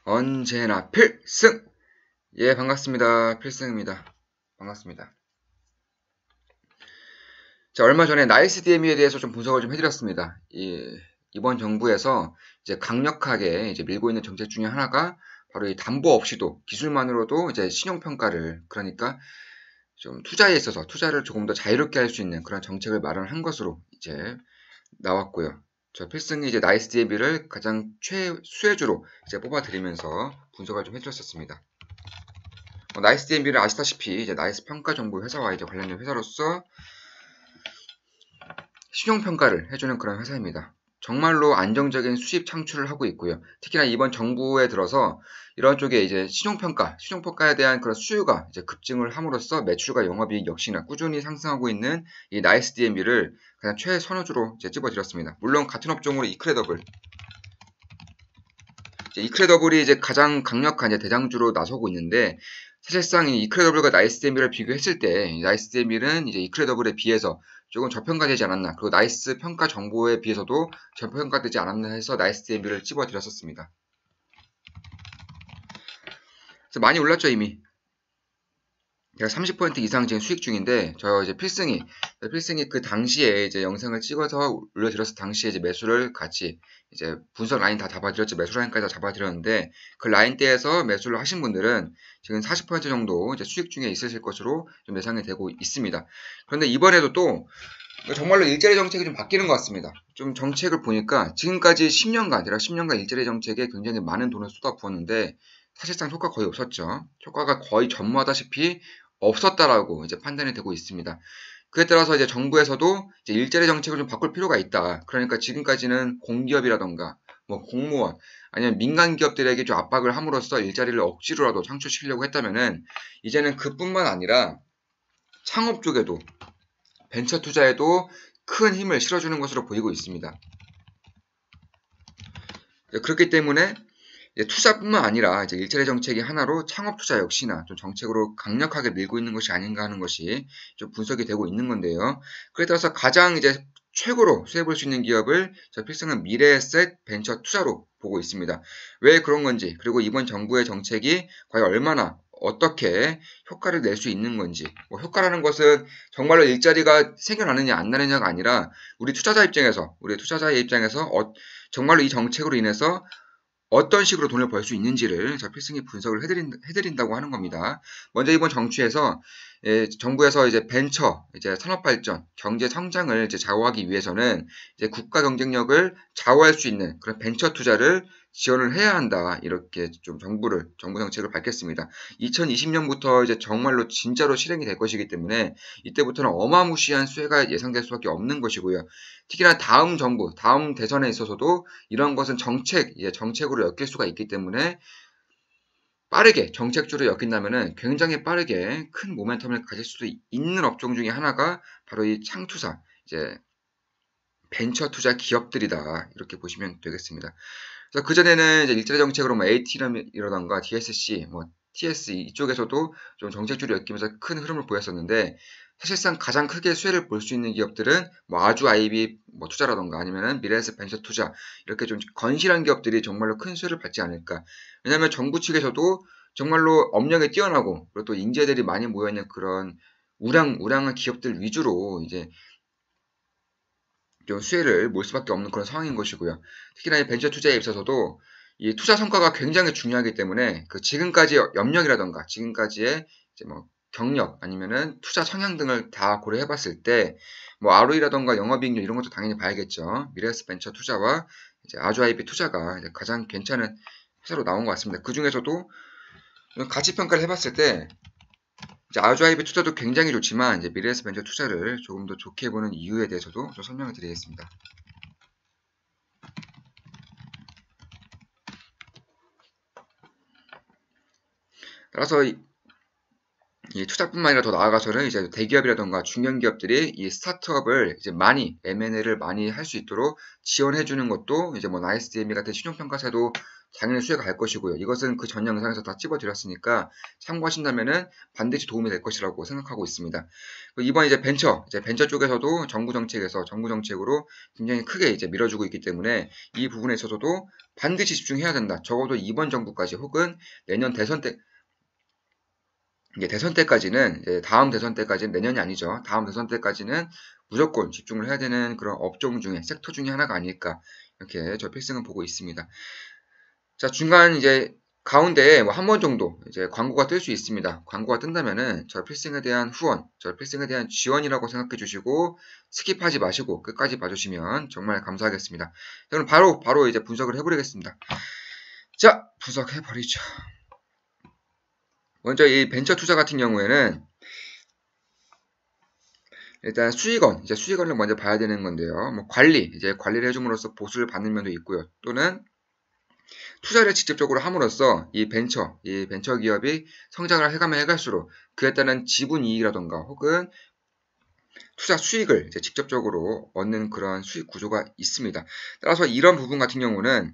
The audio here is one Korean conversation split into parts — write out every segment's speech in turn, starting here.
언제나 필승! 예, 반갑습니다. 필승입니다. 반갑습니다. 자, 얼마 전에 나이스 DM에 대해서 좀 분석을 좀 해드렸습니다. 이번 정부에서 이제 강력하게 이제 밀고 있는 정책 중에 하나가 바로 이 담보 없이도 기술만으로도 이제 신용평가를, 그러니까 좀 투자에 있어서 투자를 조금 더 자유롭게 할 수 있는 그런 정책을 마련한 것으로 이제 나왔고요. 저 필승이 이제 나이스 DM을 가장 최수혜주로 이제 뽑아드리면서 분석을 좀 해드렸었습니다. 나이스 DMB는 아시다시피 이제 나이스 평가 정보 회사와 이제 관련된 회사로서 신용평가를 해주는 그런 회사입니다. 정말로 안정적인 수입 창출을 하고 있고요. 특히나 이번 정부에 들어서 이런 쪽에 이제 신용평가에 대한 그런 수요가 이제 급증을 함으로써 매출과 영업이익 역시나 꾸준히 상승하고 있는 이 나이스 DMB를 가장 최선호주로 이제 집어드렸습니다. 물론 같은 업종으로 이크레더블이 이제 가장 강력한 이제 대장주로 나서고 있는데, 사실상 이 이크레더블과 나이스 DMB를 비교했을 때 나이스 DMB는 이제 이크레더블에 비해서 조금 저평가되지 않았나, 그리고 나이스 평가 정보에 비해서도 저평가되지 않았나 해서 나이스 DMB를 집어드렸었습니다. 그래서 많이 올랐죠 이미. 제가 30% 이상 지금 수익 중인데, 저 이제 필승이 그 당시에 이제 영상을 찍어서 올려드렸을 당시에 이제 매수를 같이 이제 분석 라인 다 잡아드렸죠. 매수 라인까지 다 잡아드렸는데, 그 라인대에서 매수를 하신 분들은 지금 40% 정도 이제 수익 중에 있으실 것으로 좀 예상이 되고 있습니다. 그런데 이번에도 또 정말로 일자리 정책이 좀 바뀌는 것 같습니다. 좀 정책을 보니까 지금까지 10년간, 제가 10년간 일자리 정책에 굉장히 많은 돈을 쏟아부었는데 사실상 효과 거의 없었죠. 효과가 거의 전무하다시피 없었다라고 이제 판단이 되고 있습니다. 그에 따라서 이제 정부에서도 이제 일자리 정책을 좀 바꿀 필요가 있다. 그러니까 지금까지는 공기업이라던가 뭐 공무원 아니면 민간 기업들에게 좀 압박을 함으로써 일자리를 억지로라도 창출시키려고 했다면은, 이제는 그뿐만 아니라 창업 쪽에도, 벤처 투자에도 큰 힘을 실어주는 것으로 보이고 있습니다. 그렇기 때문에 투자뿐만 아니라 이제 일자리 정책이 하나로 창업 투자 역시나 좀 정책으로 강력하게 밀고 있는 것이 아닌가 하는 것이 좀 분석이 되고 있는 건데요. 그에 따라서 가장 이제 최고로 수혜 볼 수 있는 기업을 저 필승은 미래에셋 벤처 투자로 보고 있습니다. 왜 그런 건지, 그리고 이번 정부의 정책이 과연 얼마나 어떻게 효과를 낼 수 있는 건지, 뭐 효과라는 것은 정말로 일자리가 생겨나느냐 안 나느냐가 아니라 우리 투자자의 입장에서 정말로 이 정책으로 인해서 어떤 식으로 돈을 벌 수 있는지를 저 필승이 분석을 해드린다고 하는 겁니다. 먼저 이번 정치에서 정부에서 이제 벤처, 이제 산업 발전, 경제 성장을 이제 좌우하기 위해서는 이제 국가 경쟁력을 좌우할 수 있는 그런 벤처 투자를 지원을 해야 한다. 이렇게 좀 정부 정책을 밝혔습니다. 2020년부터 이제 정말로 진짜로 실행이 될 것이기 때문에 이때부터는 어마무시한 수혜가 예상될 수밖에 없는 것이고요. 특히나 다음 정부, 다음 대선에 있어서도 이런 것은 정책으로 엮일 수가 있기 때문에 빠르게 정책주로 엮인다면은 굉장히 빠르게 큰 모멘텀을 가질 수도 있는 업종 중에 하나가 바로 이 창투사, 이제 벤처 투자 기업들이다. 이렇게 보시면 되겠습니다. 그래서 그전에는 이제 일자리 정책으로 뭐 AT라던가 DSC, 뭐 TS 이쪽에서도 좀 정책주로 엮이면서 큰 흐름을 보였었는데, 사실상 가장 크게 수혜를 볼 수 있는 기업들은 뭐 아주 IB 뭐 투자라던가 아니면은 미래에셋 벤처 투자, 이렇게 좀 건실한 기업들이 정말로 큰 수혜를 받지 않을까. 왜냐하면 정부 측에서도 정말로 업력에 뛰어나고 그리고 또 인재들이 많이 모여있는 그런 우량한 기업들 위주로 이제 좀 수혜를 볼 수밖에 없는 그런 상황인 것이고요. 특히나 이 벤처 투자에 있어서도 이 투자 성과가 굉장히 중요하기 때문에 그 지금까지 업력이라던가 지금까지의 이제 뭐 경력 아니면은 투자 성향 등을 다 고려해 봤을 때 뭐 ROE라던가 영업이익률 이런 것도 당연히 봐야겠죠. 미래에셋 벤처 투자와 이제 아주아이비 투자가 이제 가장 괜찮은 회사로 나온 것 같습니다. 그 중에서도 가치 평가를 해봤을 때 이제 아주아이비 투자도 굉장히 좋지만 이제 미래에셋 벤처 투자를 조금 더 좋게 보는 이유에 대해서도 좀 설명을 드리겠습니다. 따라서 이 투자뿐만 아니라 더 나아가서는 이제 대기업이라던가 중견기업들이 이 스타트업을 이제 많이 M&A를 많이 할 수 있도록 지원해 주는 것도 이제 뭐 나이스DME 같은 신용평가사도 당연히 수혜가 갈 것이고요. 이것은 그 전 영상에서 다 찝어드렸으니까 참고하신다면은 반드시 도움이 될 것이라고 생각하고 있습니다. 이번 이제 벤처 쪽에서도 정부 정책으로 굉장히 크게 이제 밀어주고 있기 때문에 이 부분에 있어서도 반드시 집중해야 된다. 적어도 이번 정부까지 혹은 내년 대선 때까지는, 다음 대선 때까지는, 내년이 아니죠. 다음 대선 때까지는 무조건 집중을 해야 되는 그런 업종 중에, 섹터 중에 하나가 아닐까. 이렇게 저 필승은 보고 있습니다. 자, 중간 이제 가운데에 뭐 한 번 정도 이제 광고가 뜰 수 있습니다. 광고가 뜬다면은 저 필승에 대한 후원, 저 필승에 대한 지원이라고 생각해 주시고 스킵하지 마시고 끝까지 봐주시면 정말 감사하겠습니다. 그럼 바로 이제 분석을 해버리겠습니다. 자, 분석해버리죠. 먼저 이 벤처 투자 같은 경우에는 일단 수익원을 먼저 봐야 되는 건데요. 뭐 관리를 해줌으로써 보수를 받는 면도 있고요. 또는 투자를 직접적으로 함으로써 이 벤처 기업이 성장을 해가면 해갈수록 그에 따른 지분 이익이라던가 혹은 투자 수익을 이제 직접적으로 얻는 그런 수익 구조가 있습니다. 따라서 이런 부분 같은 경우는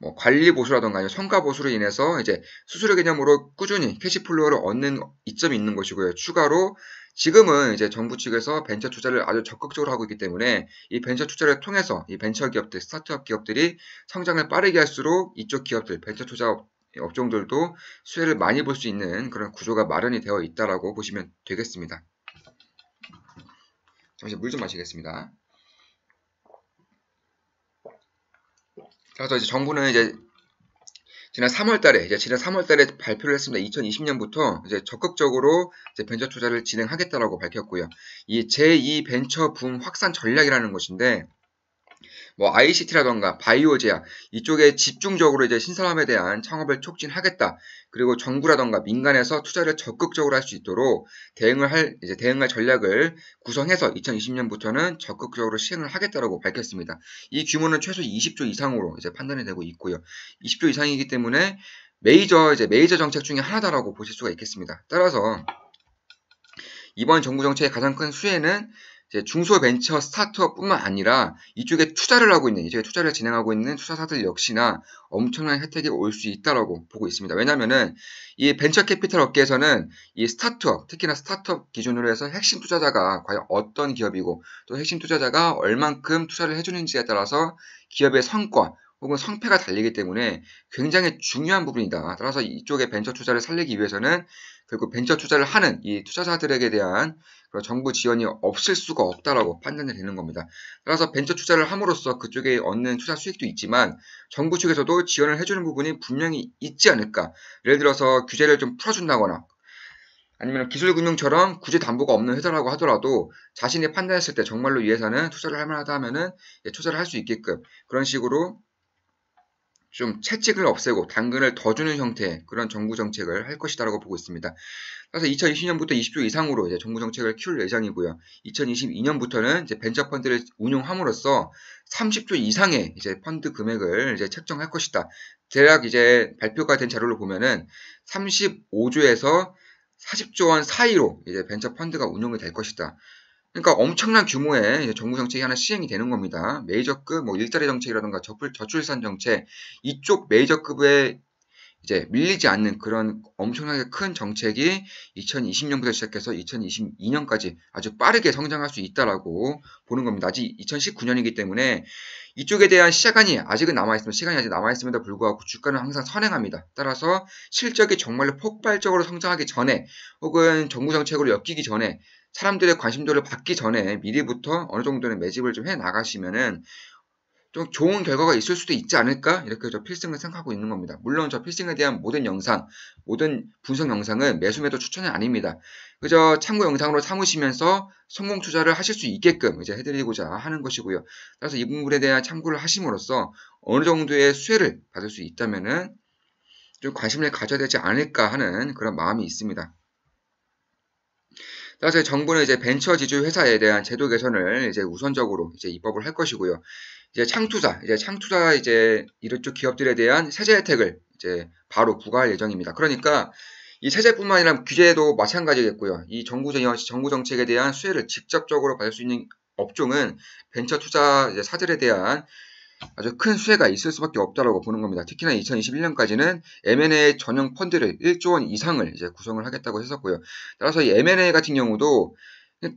뭐 관리 보수라던가 아니면 성과 보수로 인해서 이제 수수료 개념으로 꾸준히 캐시플로우를 얻는 이점이 있는 것이고요. 추가로 지금은 이제 정부 측에서 벤처 투자를 아주 적극적으로 하고 있기 때문에 이 벤처 투자를 통해서 이 벤처 기업들, 스타트업 기업들이 성장을 빠르게 할수록 이쪽 기업들, 벤처 투자 업종들도 수혜를 많이 볼 수 있는 그런 구조가 마련이 되어 있다라고 보시면 되겠습니다. 잠시 물 좀 마시겠습니다. 그래서 이제 정부는 이제 지난 3월달에 발표를 했습니다. 2020년부터 이제 적극적으로 이제 벤처 투자를 진행하겠다라고 밝혔고요. 이 제2 벤처 붐 확산 전략이라는 것인데, 뭐 ICT라던가 바이오 제약 이쪽에 집중적으로 이제 신산업에 대한 창업을 촉진하겠다. 그리고 정부라던가 민간에서 투자를 적극적으로 할 수 있도록 대응할 전략을 구성해서 2020년부터는 적극적으로 시행을 하겠다라고 밝혔습니다. 이 규모는 최소 20조 이상으로 이제 판단이 되고 있고요. 20조 이상이기 때문에 메이저 정책 중에 하나다라고 보실 수가 있겠습니다. 따라서 이번 정부 정책의 가장 큰 수혜는 이제 중소벤처 스타트업뿐만 아니라 이쪽에 투자를 진행하고 있는 투자사들 역시나 엄청난 혜택이 올 수 있다라고 보고 있습니다. 왜냐하면은 이 벤처 캐피탈 업계에서는 이 스타트업, 특히나 스타트업 기준으로 해서 핵심 투자자가 과연 어떤 기업이고 또 핵심 투자자가 얼만큼 투자를 해주는지에 따라서 기업의 성과 혹은 성패가 달리기 때문에 굉장히 중요한 부분이다. 따라서 이쪽에 벤처 투자를 살리기 위해서는 결국 벤처 투자를 하는 이 투자자들에게 대한 그런 정부 지원이 없을 수가 없다라고 판단이 되는 겁니다. 따라서 벤처 투자를 함으로써 그쪽에 얻는 투자 수익도 있지만 정부 측에서도 지원을 해주는 부분이 분명히 있지 않을까. 예를 들어서 규제를 좀 풀어준다거나 아니면 기술금융처럼 구제 담보가 없는 회사라고 하더라도 자신이 판단했을 때 정말로 이 회사는 투자를 할 만하다 하면은 투자를 할 수 있게끔 그런 식으로 좀 채찍을 없애고 당근을 더 주는 형태의 그런 정부 정책을 할 것이다라고 보고 있습니다. 그래서 2020년부터 20조 이상으로 이제 정부 정책을 키울 예정이고요. 2022년부터는 이제 벤처 펀드를 운용함으로써 30조 이상의 이제 펀드 금액을 이제 책정할 것이다. 대략 이제 발표가 된 자료를 보면은 35조에서 40조 원 사이로 이제 벤처 펀드가 운용이 될 것이다. 그러니까 엄청난 규모의 정부 정책이 하나 시행이 되는 겁니다. 메이저급 뭐 일자리 정책이라든가 저출산 정책 이쪽 메이저급에 이제 밀리지 않는 그런 엄청나게 큰 정책이 2020년부터 시작해서 2022년까지 아주 빠르게 성장할 수 있다라고 보는 겁니다. 아직 2019년이기 때문에 이쪽에 대한 시간이 아직 남아있음에도 불구하고 주가는 항상 선행합니다. 따라서 실적이 정말로 폭발적으로 성장하기 전에 혹은 정부 정책으로 엮이기 전에 사람들의 관심도를 받기 전에 미리부터 어느 정도는 매집을 좀 해 나가시면은 좀 좋은 결과가 있을 수도 있지 않을까? 이렇게 저 필승을 생각하고 있는 겁니다. 물론 저 필승에 대한 모든 분석 영상은 매수매도 추천이 아닙니다. 그저 참고 영상으로 삼으시면서 성공 투자를 하실 수 있게끔 이제 해드리고자 하는 것이고요. 따라서 이 부분에 대한 참고를 하심으로써 어느 정도의 수혜를 받을 수 있다면은 좀 관심을 가져야 되지 않을까 하는 그런 마음이 있습니다. 따라서 정부는 이제 벤처 지주 회사에 대한 제도 개선을 이제 우선적으로 이제 입법을 할 것이고요. 이제 창투자 이쪽 기업들에 대한 세제 혜택을 이제 바로 부과할 예정입니다. 그러니까 이 세제뿐만 아니라 규제도 마찬가지겠고요. 이 정부 정책에 대한 수혜를 직접적으로 받을 수 있는 업종은 벤처 투자 사들에 대한 아주 큰 수혜가 있을 수밖에 없다라고 보는 겁니다. 특히나 2021년까지는 M&A 전용 펀드를 1조 원 이상을 이제 구성을 하겠다고 했었고요. 따라서 이 M&A 같은 경우도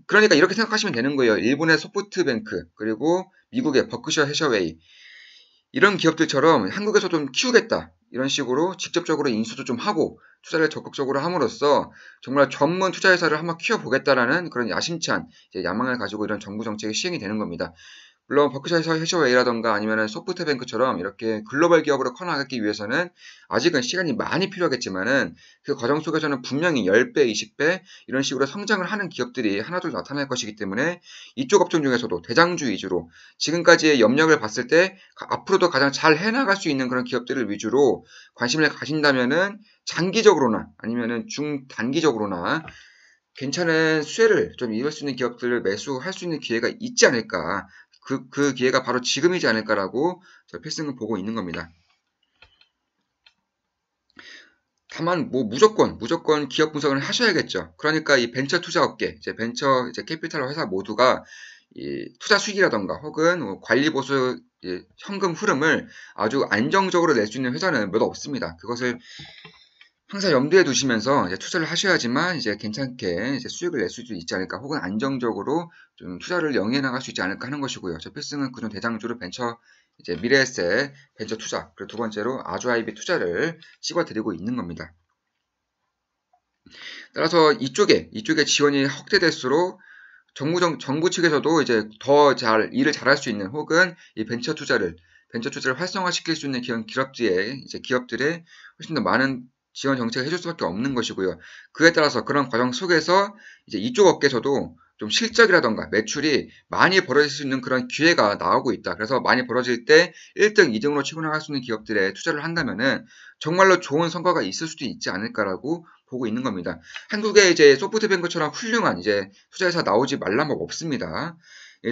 그러니까 이렇게 생각하시면 되는 거예요. 일본의 소프트뱅크 그리고 미국의 버크셔 해셔웨이 이런 기업들처럼 한국에서 좀 키우겠다. 이런 식으로 직접적으로 인수도 좀 하고 투자를 적극적으로 함으로써 정말 전문 투자회사를 한번 키워보겠다라는 그런 야심찬 야망을 가지고 이런 정부 정책이 시행이 되는 겁니다. 물론 버크셔 해셔웨이라던가 아니면 소프트뱅크처럼 이렇게 글로벌 기업으로 커나가기 위해서는 아직은 시간이 많이 필요하겠지만은 그 과정 속에서는 분명히 10배, 20배 이런 식으로 성장을 하는 기업들이 하나둘 나타날 것이기 때문에 이쪽 업종 중에서도 대장주 위주로 지금까지의 염력을 봤을 때 앞으로도 가장 잘 해나갈 수 있는 그런 기업들을 위주로 관심을 가진다면은 장기적으로나 아니면은 중단기적으로나 괜찮은 수혜를 좀 입을 수 있는 기업들을 매수할 수 있는 기회가 있지 않을까. 그 기회가 바로 지금이지 않을까라고 저 필승은 보고 있는 겁니다. 다만 뭐 무조건 기업 분석을 하셔야겠죠. 그러니까 이 벤처 투자 업계, 벤처 캐피탈 회사 모두가 이 투자 수익이라던가 혹은 뭐 관리 보수 현금 흐름을 아주 안정적으로 낼 수 있는 회사는 몇 없습니다. 그것을 항상 염두에 두시면서 투자를 하셔야지만 괜찮게 수익을 낼 수도 있지 않을까, 혹은 안정적으로 좀 투자를 영위해 나갈 수 있지 않을까 하는 것이고요. 저 필승은 그중 대장주로 벤처 미래에셋 벤처 투자, 그리고 두 번째로 아주아이비 투자를 찍어드리고 있는 겁니다. 따라서 이쪽에 지원이 확대될수록 정부 측에서도 더 일을 잘할 수 있는, 혹은 이 벤처 투자를 활성화시킬 수 있는 기업들의 훨씬 더 많은 지원 정책을 해줄 수밖에 없는 것이고요. 그에 따라서 그런 과정 속에서 이쪽 업계에서도 좀 실적이라던가 매출이 많이 벌어질 수 있는 그런 기회가 나오고 있다. 그래서 많이 벌어질 때 1등, 2등으로 치고 나갈 수 있는 기업들에 투자를 한다면은 정말로 좋은 성과가 있을 수도 있지 않을까라고 보고 있는 겁니다. 한국에 소프트뱅크처럼 훌륭한 투자회사 나오지 말란 법 없습니다.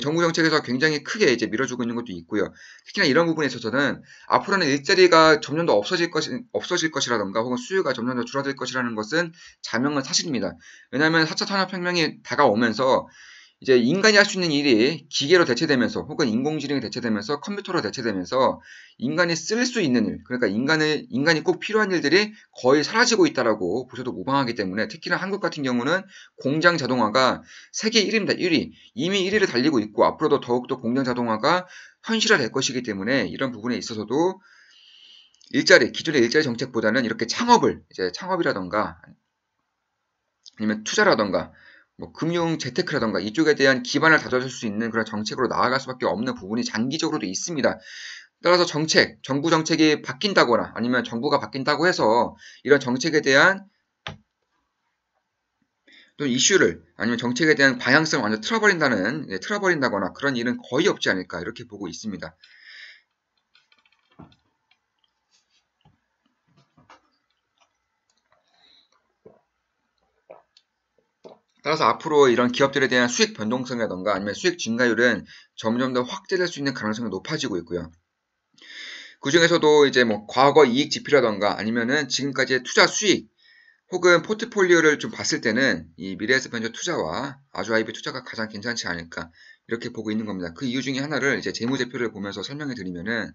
정부 정책에서 굉장히 크게 밀어주고 있는 것도 있고요. 특히나 이런 부분에 있어서는 앞으로는 일자리가 점점 더 없어질 것이라던가 혹은 수요가 점점 더 줄어들 것이라는 것은 자명한 사실입니다. 왜냐하면 4차 산업혁명이 다가오면서 인간이 할 수 있는 일이 기계로 대체되면서 혹은 인공지능이 대체되면서 컴퓨터로 대체되면서 인간이 쓸 수 있는 일, 그러니까 인간이 꼭 필요한 일들이 거의 사라지고 있다라고 보셔도 무방하기 때문에, 특히나 한국 같은 경우는 공장 자동화가 세계 1위입니다. 1위. 이미 1위를 달리고 있고 앞으로도 더욱더 공장 자동화가 현실화될 것이기 때문에 이런 부분에 있어서도 기존의 일자리 정책보다는 이렇게 창업이라던가 아니면 투자라던가 뭐 금융 재테크라던가 이쪽에 대한 기반을 다져줄 수 있는 그런 정책으로 나아갈 수밖에 없는 부분이 장기적으로도 있습니다. 따라서 정부 정책이 바뀐다거나 아니면 정부가 바뀐다고 해서 이런 정책에 대한 또 이슈를 아니면 정책에 대한 방향성을 완전 틀어버린다거나 그런 일은 거의 없지 않을까 이렇게 보고 있습니다. 따라서 앞으로 이런 기업들에 대한 수익 변동성이라던가 아니면 수익 증가율은 점점 더 확대될 수 있는 가능성이 높아지고 있고요. 그 중에서도 뭐 과거 이익 지표라던가 아니면은 지금까지의 투자 수익 혹은 포트폴리오를 좀 봤을 때는 이 미래에셋 벤처 투자와 아주아이비 투자가 가장 괜찮지 않을까 이렇게 보고 있는 겁니다. 그 이유 중에 하나를 재무제표를 보면서 설명해 드리면은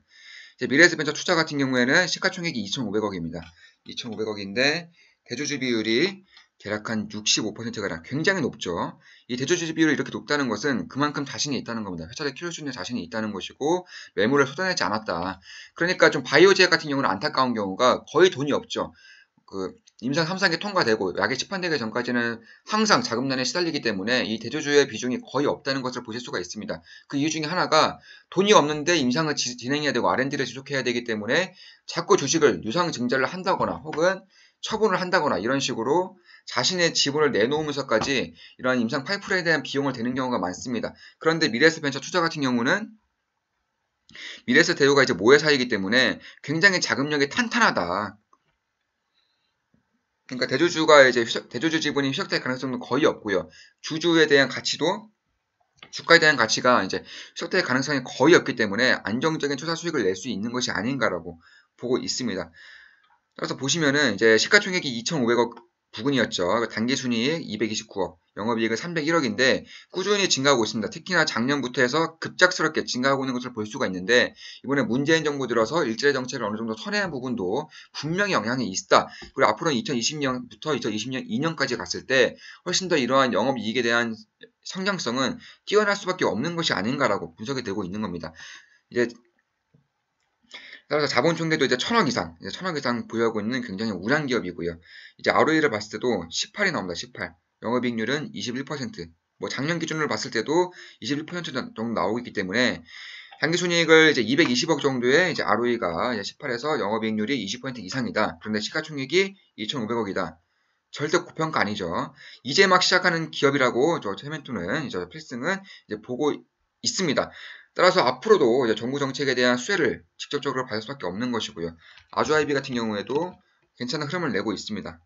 미래에셋 벤처 투자 같은 경우에는 시가총액이 2,500억입니다. 2,500억인데 대주주 비율이 대략 한 65%가량 굉장히 높죠. 이 대주주 비율이 이렇게 높다는 것은 그만큼 자신이 있다는 겁니다. 회사를 키울 수 있는 자신이 있다는 것이고 매물을 쏟아내지 않았다. 그러니까 좀 바이오제약 같은 경우는 안타까운 경우가 거의 돈이 없죠. 임상 3상이 통과되고 약이 시판되기 전까지는 항상 자금난에 시달리기 때문에 이 대주주의 비중이 거의 없다는 것을 보실 수가 있습니다. 그 이유 중에 하나가 돈이 없는데 임상을 진행해야 되고 R&D를 지속해야 되기 때문에 자꾸 주식을 유상증자를 한다거나 혹은 처분을 한다거나 이런 식으로 자신의 지분을 내놓으면서까지 이러한 임상 파이프라인에 대한 비용을 대는 경우가 많습니다. 그런데 미래에셋 벤처 투자 같은 경우는 미래에셋 대우가 모회사이기 때문에 굉장히 자금력이 탄탄하다. 그러니까 대주주 지분이 희석될 가능성은 거의 없고요. 주주에 대한 가치도 주가에 대한 가치가 희석될 가능성이 거의 없기 때문에 안정적인 투자 수익을 낼 수 있는 것이 아닌가라고 보고 있습니다. 따라서 보시면은 이제 시가총액이 2,500억 부근이었죠. 단기순이익 229억, 영업이익은 301억인데 꾸준히 증가하고 있습니다. 특히나 작년부터 해서 급작스럽게 증가하고 있는 것을 볼 수가 있는데 이번에 문재인 정부 들어서 일자리 정책을 어느 정도 선회한 부분도 분명히 영향이 있다. 그리고 앞으로 2020년부터 2020년 2년까지 갔을 때 훨씬 더 이러한 영업이익에 대한 성장성은 뛰어날 수밖에 없는 것이 아닌가라고 분석이 되고 있는 겁니다. 이제 따라서 자본 총계도 이제 1,000억 이상 보유하고 있는 굉장히 우량 기업이고요. 이제 ROE를 봤을 때도 18이 나옵니다. 18. 영업이익률은 21%. 뭐 작년 기준으로 봤을 때도 21% 정도 나오고 있기 때문에 당기순이익을 이제 220억 정도의 이제 ROE가 18에서 영업이익률이 20% 이상이다. 그런데 시가총액이 2,500억이다. 절대 고평가 아니죠. 이제 막 시작하는 기업이라고 저 체멘토는 저 필승은 이제 보고 있습니다. 따라서 앞으로도 이제 정부 정책에 대한 수혜를 직접적으로 받을 수밖에 없는 것이고요. 아주아이비 같은 경우에도 괜찮은 흐름을 내고 있습니다.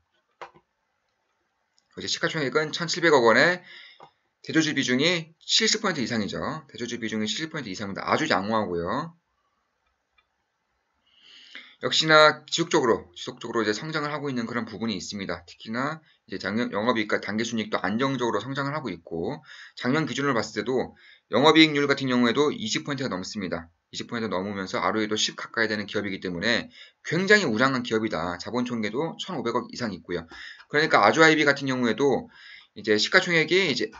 이제 시가총액은 1,700억 원에 대조주 비중이 70% 이상이죠. 대조주 비중이 70% 이상입니다. 아주 양호하고요. 역시나 지속적으로 이제 성장을 하고 있는 그런 부분이 있습니다. 특히나 이제 작년 영업이익과 단기순이익도 안정적으로 성장을 하고 있고 작년 기준으로 봤을 때도 영업이익률 같은 경우에도 20%가 넘습니다. 20% 넘으면서 ROE도 10 가까이 되는 기업이기 때문에 굉장히 우량한 기업이다. 자본 총계도 1,500억 이상 있고요. 그러니까 아주아이비 같은 경우에도 이제 시가총액이 이제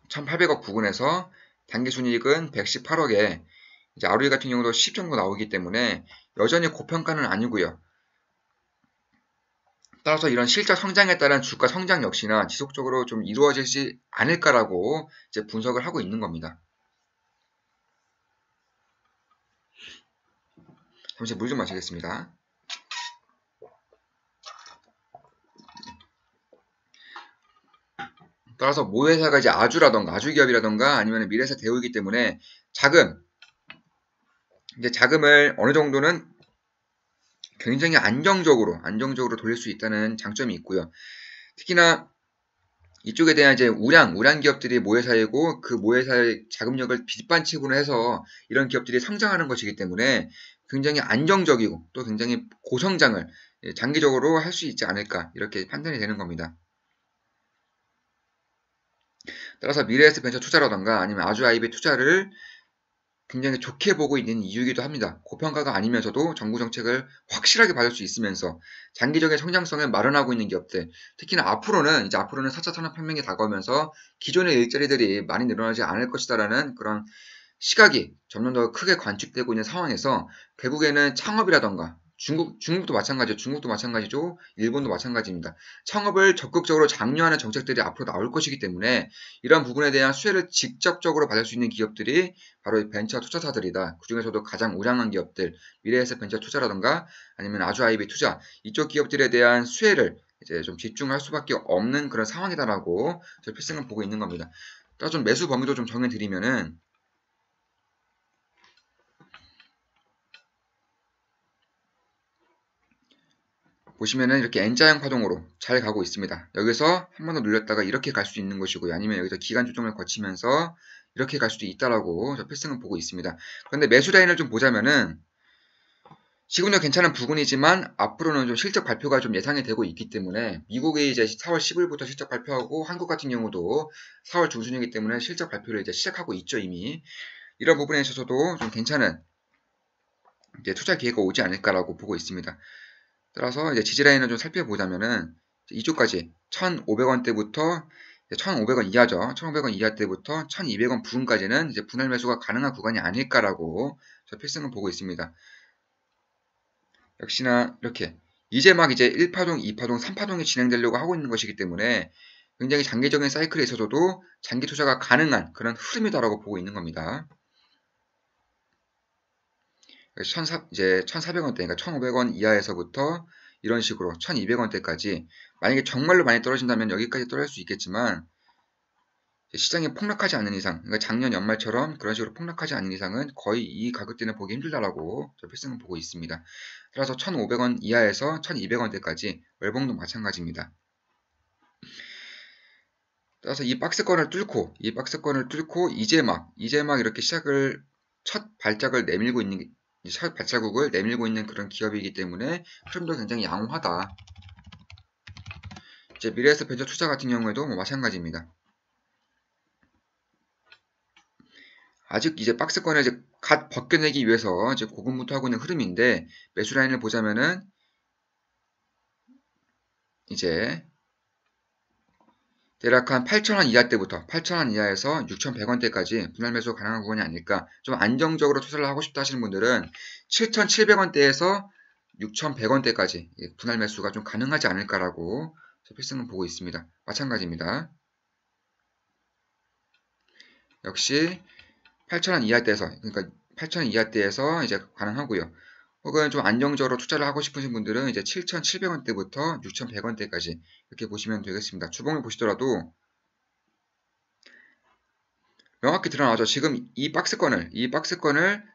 1,800억 부근에서 단기순이익은 118억에 이제 ROE 같은 경우도 10 정도 나오기 때문에 여전히 고평가는 아니고요. 따라서 이런 실적 성장에 따른 주가 성장 역시나 지속적으로 좀 이루어지지 않을까라고 이제 분석을 하고 있는 겁니다. 잠시 물 좀 마시겠습니다. 따라서 모회사가 이제 아주기업이라던가 아니면 미래에서 대우이기 때문에 자금을 어느 정도는 굉장히 안정적으로 돌릴 수 있다는 장점이 있고요. 특히나 이쪽에 대한 이제 우량 기업들이 모회사이고 그 모회사의 자금력을 뒷받침으로 해서 이런 기업들이 성장하는 것이기 때문에 굉장히 안정적이고 또 굉장히 고성장을 장기적으로 할 수 있지 않을까 이렇게 판단이 되는 겁니다. 따라서 미래에셋 벤처 투자라던가 아니면 아주아이비 투자를 굉장히 좋게 보고 있는 이유이기도 합니다. 고평가가 아니면서도 정부 정책을 확실하게 받을 수 있으면서 장기적인 성장성을 마련하고 있는 기업들, 특히나 앞으로는 4차 산업혁명이 다가오면서 기존의 일자리들이 많이 늘어나지 않을 것이다라는 그런 시각이 점점 더 크게 관측되고 있는 상황에서 결국에는 창업이라던가 중국도 마찬가지죠. 일본도 마찬가지입니다. 창업을 적극적으로 장려하는 정책들이 앞으로 나올 것이기 때문에 이러한 부분에 대한 수혜를 직접적으로 받을 수 있는 기업들이 바로 이 벤처 투자사들이다. 그 중에서도 가장 우량한 기업들, 미래에셋 벤처 투자라던가 아니면 아주아이비 투자 이쪽 기업들에 대한 수혜를 이제 좀 집중할 수밖에 없는 그런 상황이다라고 저 필승은 보고 있는 겁니다. 따라서 좀 매수 범위도 좀 정해드리면은 보시면은 이렇게 N자형 파동으로 잘 가고 있습니다. 여기서 한 번 더 눌렸다가 이렇게 갈 수 있는 것이고요. 아니면 여기서 기간 조정을 거치면서 이렇게 갈 수도 있다라고 저 필승은 보고 있습니다. 그런데 매수 라인을 좀 보자면은 지금도 괜찮은 부분이지만 앞으로는 좀 실적 발표가 좀 예상이 되고 있기 때문에 미국이 이제 4월 10일부터 실적 발표하고 한국 같은 경우도 4월 중순이기 때문에 실적 발표를 이제 시작하고 있죠 이미. 이런 부분에 있어서도 좀 괜찮은 이제 투자 기회가 오지 않을까라고 보고 있습니다. 따라서 이제 지지라인을 좀 살펴보자면은 이쪽까지 1,500원대부터 1,500원 이하죠. 1,500원 이하 때부터 1,200원 부근까지는 이제 분할 매수가 가능한 구간이 아닐까라고 저 필승은 보고 있습니다. 역시나 이렇게 이제 막 이제 1파동, 2파동, 3파동이 진행되려고 하고 있는 것이기 때문에 굉장히 장기적인 사이클에 있어서도 장기 투자가 가능한 그런 흐름이다라고 보고 있는 겁니다. 이제 1,400원대, 그러니까 1,500원 이하에서부터 이런 식으로 1,200원대까지 만약에 정말로 많이 떨어진다면 여기까지 떨어질 수 있겠지만 시장이 폭락하지 않는 이상, 그러니까 작년 연말처럼 그런 식으로 폭락하지 않는 이상은 거의 이 가격대는 보기 힘들다라고 저 필승은 보고 있습니다. 따라서 1,500원 이하에서 1,200원대까지 월봉도 마찬가지입니다. 따라서 이 박스권을 뚫고 이제 막 이렇게 첫 발작을 내밀고 있는 발자국을 내밀고 있는 그런 기업이기 때문에 흐름도 굉장히 양호하다. 이제 미래에셋 벤처 투자 같은 경우에도 뭐 마찬가지입니다. 아직 이제 박스권을 이제 갓 벗겨내기 위해서 이제 고군분투하고 있는 흐름인데, 매수 라인을 보자면은 이제 대략 한 8,000원 이하 때부터 8,000원 이하에서 6,100원대까지 분할 매수 가능한 구간이 아닐까. 좀 안정적으로 투자를 하고 싶다 하시는 분들은 7,700원대에서 6,100원대까지 분할 매수가 좀 가능하지 않을까라고 필승은 보고 있습니다. 마찬가지입니다. 역시 8,000원 이하대에서, 그러니까 8,000원 이하대에서 이제 가능하고요. 혹은 좀 안정적으로 투자를 하고 싶으신 분들은 이제 7,700원대부터 6,100원대까지 이렇게 보시면 되겠습니다. 주봉을 보시더라도 명확히 드러나죠. 지금 이 박스권을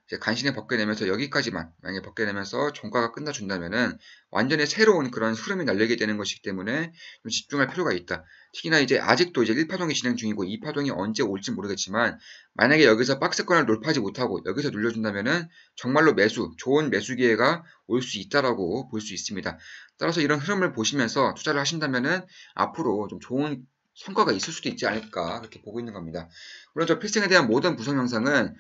이제 간신히 벗겨내면서 여기까지만 만약에 벗겨내면서 종가가 끝나준다면은 완전히 새로운 그런 흐름이 날리게 되는 것이기 때문에 좀 집중할 필요가 있다. 특히나 이제 아직도 이제 1파동이 진행 중이고 2파동이 언제 올지 모르겠지만, 만약에 여기서 박스권을 돌파하지 못하고 여기서 눌려준다면은 정말로 좋은 매수 기회가 올 수 있다라고 볼 수 있습니다. 따라서 이런 흐름을 보시면서 투자를 하신다면은 앞으로 좀 좋은 성과가 있을 수도 있지 않을까, 그렇게 보고 있는 겁니다. 물론 저 필승에 대한 모든 분석 영상은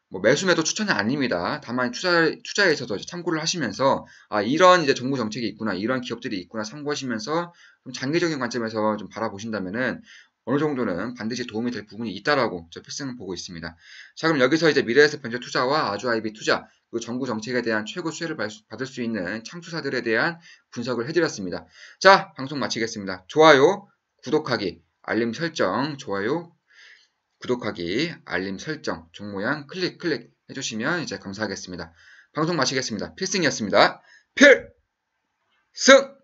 뭐 매수 매도 추천은 아닙니다. 다만 투자에 있어서 참고를 하시면서 이런 이제 정부 정책이 있구나, 이런 기업들이 있구나 참고하시면서 좀 장기적인 관점에서 좀 바라보신다면은 어느 정도는 반드시 도움이 될 부분이 있다라고 저 필승은 보고 있습니다. 자, 그럼 여기서 이제 미래에셋 벤처 투자와 아주아이비 투자, 그리고 정부 정책에 대한 최고 수혜를 받을 수 있는 창투사들에 대한 분석을 해드렸습니다. 자, 방송 마치겠습니다. 좋아요, 구독하기, 알림 설정, 알림 설정, 종 모양 클릭 해주시면 이제 감사하겠습니다. 방송 마치겠습니다. 필승이었습니다. 필승!